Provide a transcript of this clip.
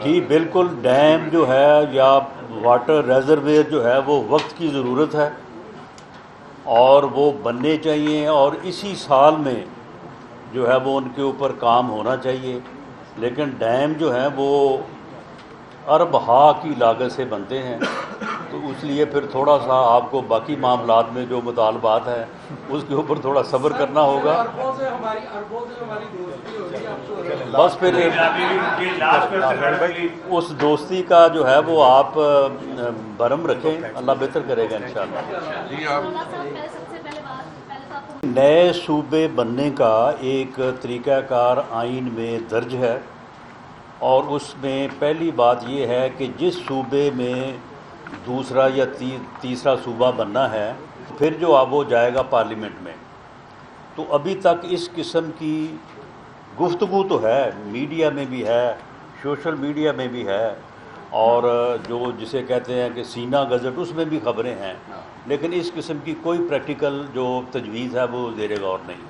جی بالکل، ڈیم جو ہے یا واٹر ریزرویئر جو ہے وہ وقت کی ضرورت ہے اور وہ بننے چاہیے، اور اسی سال میں جو ہے وہ ان کے اوپر کام ہونا چاہیے. لیکن ڈیم جو ہیں وہ ارب ہا کی لاگت سے بنتے ہیں، تو اس لیے پھر تھوڑا سا آپ کو باقی معاملات میں جو مطالبات ہیں اس کے اوپر تھوڑا صبر کرنا ہوگا. بس پھر اس دوستی کا جو ہے وہ آپ برہم رکھیں، اللہ بہتر کرے گا انشاءاللہ. نئے صوبے بننے کا ایک طریقہ کار آئین میں درج ہے، اور اس میں پہلی بات یہ ہے کہ جس صوبے میں دوسرا یا تیسرا صوبہ بننا ہے پھر جو اب وہ جائے گا پارلیمنٹ میں. تو ابھی تک اس قسم کی گفتگو تو ہے، میڈیا میں بھی ہے، سوشل میڈیا میں بھی ہے، اور جو جسے کہتے ہیں کہ سینہ گزٹ اس میں بھی خبریں ہیں، لیکن اس قسم کی کوئی پریکٹیکل جو تجویز ہے وہ زیر غور نہیں.